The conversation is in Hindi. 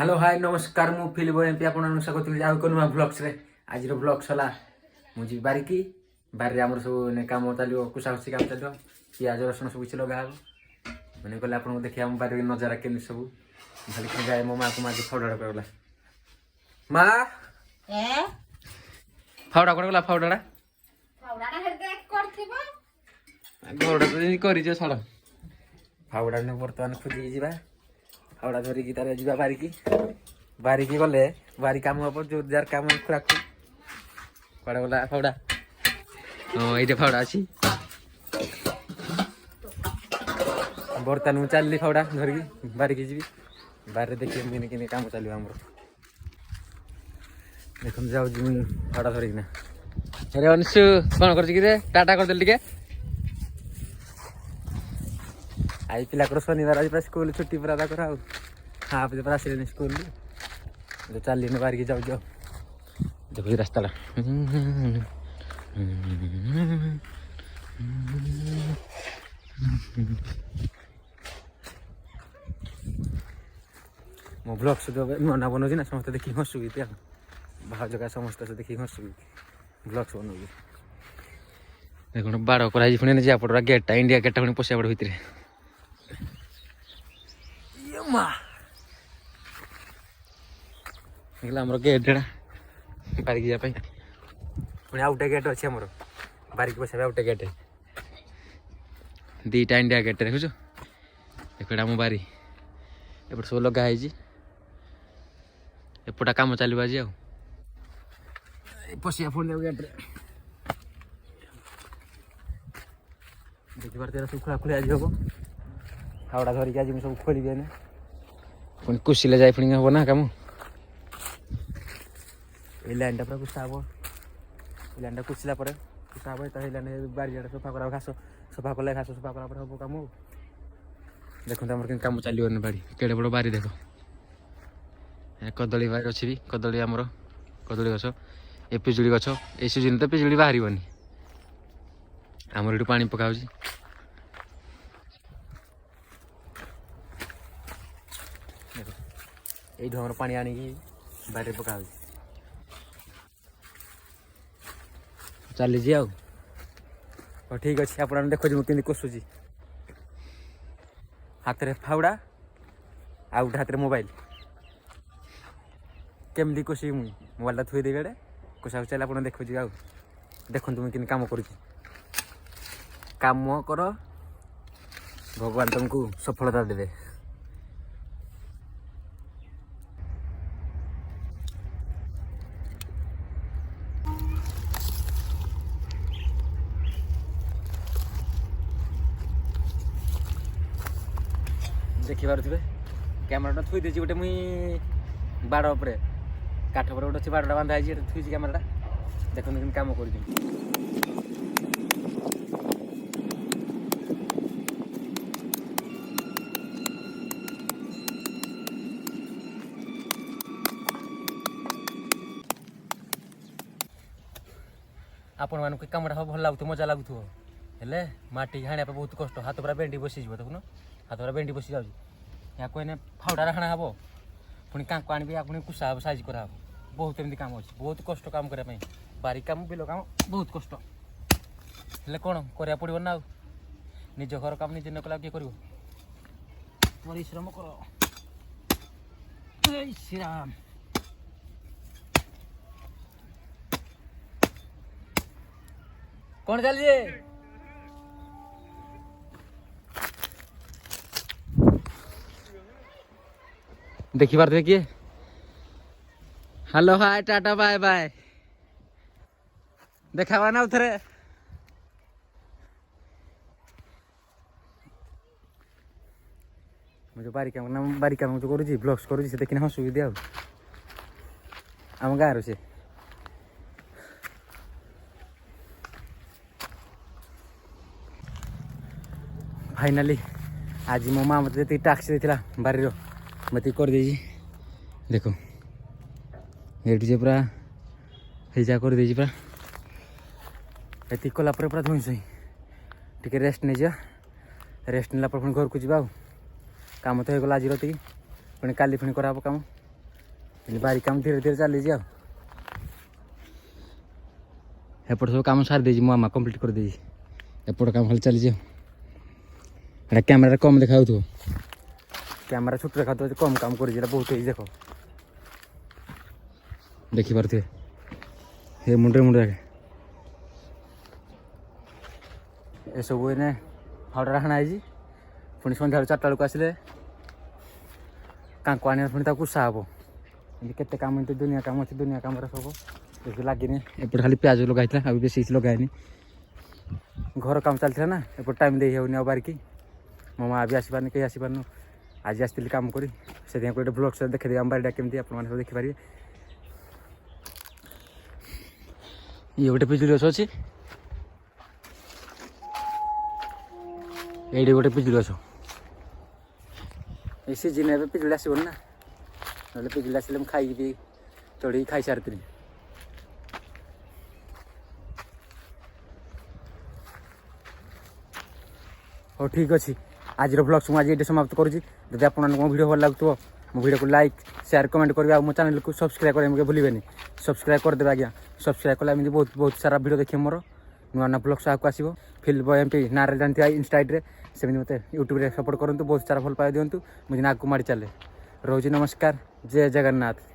हेलो हाय नमस्कार मु फिलिप एमपी आपन स्वागत आउ कोन ब्लॉग्स रे आज रो ब्लॉग्स होला मुझी बारिकी बारी हमर सब ने काम चलियो कुसाकुसी काम चलियो पियाज रसुन सब किछ लगा हो माने कहले आपन देखिया हम बारी नजारा केन सब खाली के जाय मो मां को मां फावड़ा करला मां ए फावड़ा करला फावड़ा हेर देख करथिबो गोड़ा तो नहीं करी जे छड़ फावड़ा ने वर्तमान खुजी जीवा फावड़ा धरी की तारे जीवा बारिकी गले बारी काम पर जोरदार काम खुराक कड़ा गला फावड़ा हां एटे फावड़ा अछि बर्तन मु चलली फावड़ा धरी बारिकी जीवी बारे देखि दिन किने काम चलियो हमरो देखम जाउ जी फावड़ा धरी ना अरे अंशु कोन करछि कि रे टाटा कर देल टिके आई पिला कर शनिवार आज पूरा स्कूल छुट्टी पूरा करा हाँ पे पूरा आसिले स्कूल तो चल बाहर की जाओ जाओ देखो ये रास्ता मो ब्लॉग से नुआ बनाऊँ ना समस्त देखिए हसुवी बाहर जगह समस्त से देखिए हसुवी ब्लॉग से बनाऊँ देख बाड़ कराई पुणी जा पड़ा गेटा इंडिया गेटा पुणी पशिया पड़ भितर आम गेट बारिक जावाई पुणी आउटे गेट अच्छे आमर बारिक पशा आउटे गेट दीटा इंडिया गेट देखुच देखो आम बारी एपट सब लगाई एपटा कम चलो आज पशिया पुणी गेट्रे देखिए तेरा सब खुला खुली आज हम फावड़ा धरिक आज सब खोल पुणी कुशिले जाए पुणी हम ना कम ये लाइन पूरा कुसा हम लाइन कुचला कुसा हम लाइन बारी सफा करा घास सफा कले घास सफा करा हम कम देखो आम कम चलो बाड़ी केड़े बड़ बारी देख कदली बारी अच्छी भी कदली आमर कदली गछ ए पिजुड़ी गछ ए सीजन तो पिजुड़ी बाहर आमर ये पानी पकाऊ ये ढंगर पानी आनिकी बारे पकाऊ चली आउ ठीक अच्छे आप देखो मुझे कषुची हाथ में फावड़ा आ गोटे हाथ में मोबाइल केमती कषि मुझे मोबाइल थोई देवी आड़े कषा चल आप देखो आउ देखो मुझे कम कर काम कर भगवान तुमको सफलता देवे देखी पारे कैमेरा थोई देছি गोटे मुई बाड़ उपरे काठ पर गोटे अच्छे बाड़ा बांधा है थोई कैमेरा देखो कम कर आपण मान कमटा भल लगुव मजा लगुव हेले माटी हाणिया बहुत कष्ट हाथ पूरा बेंडी बसी देखुन हाथ पूरा बेंडी बसी जाऊँ या कहने फावड़ा हाणा हम पुणी कांक आनी पुणी कुसा हम साइज करा बहुत एमती काम अच्छे बहुत कष्ट काम करने बारी काम बिल काम बहुत कष्ट हेल्ले कौन करा पड़ो ना निज घर काम निजे न कला किए कर परिश्रम कर श्री राम कौन चलिए देखी पार देखिए hello hi ta-ta bye bye देखा ना उधर मुझे बारी काम जो करुँच ब्लॉग्स करुँच से देखने हसुविधा आम गाँव से फाइनाली आज मो माँ मत टाक्स देता बारी मत कर देखो ये पूरा जा कर पूरा ये कलापर पूरा धोई सही टे रेस्ट नहीं जा रेस्ट नेला घर को जा काम तो होगा आज पुणी काली पुणी कराब काम बारी काम धीरे धीरे चली एपट सब कम सारी मो मामा कंप्लीट कर दे एपट काम खाली चली कैमेरा कम देखा कैमेरा छोट देखा कम काम कर बहुत ही देख देखिपे ये मुंडे मुंडे ये सब एने फाउडा हाणा पुणी सन्ध्या 4टा बेलू आसिले कांको आने पुणी कुसा हम केते काम दुनिया काम अच्छे दुनिया काम सब देखिए लगे एपटे खाली प्याज लगाई आ बेस लगाएनि घर काम चलता ना एपट टाइम दे होनी बारिकी मो माँ भी आसपार कहीं आसपार आज आसती काम करी से गोटे ब्लॉग से देखिए आम बारीटा केमती आप देखिपारे ये गोटे पिजुली गछ अच्छी ये गोटे पिजुली गछ ये सीजन ए पिजुली आसबन ना ना पिजुली आसले खाई चढ़ी खाई सारी हो ठीक अच्छे आज ब्लॉग मुझे ये समाप्त करुँची जब आप मो वीडियो भल लगुव मो वीडियो को लाइक शेयर कमेंट करेंगे और मो चैनल को सब्सक्राइब करेंगे भूलें सब्सक्राइब करदे आज्ञा सब्सक्राइब कला बहुत बहुत सारा वीडियो देखिए मोर नुआ नुआ ब्लॉग्स आगे आसो फिल्म बॉय एमपी ना जानते इंस्टाग्राम सेमती मत यूट्यूब रे सपोर्ट करूँ बहुत सारा भल पाई दिंतु मुझे आगे माड़ी चले रोजी नमस्कार जय जगन्नाथ।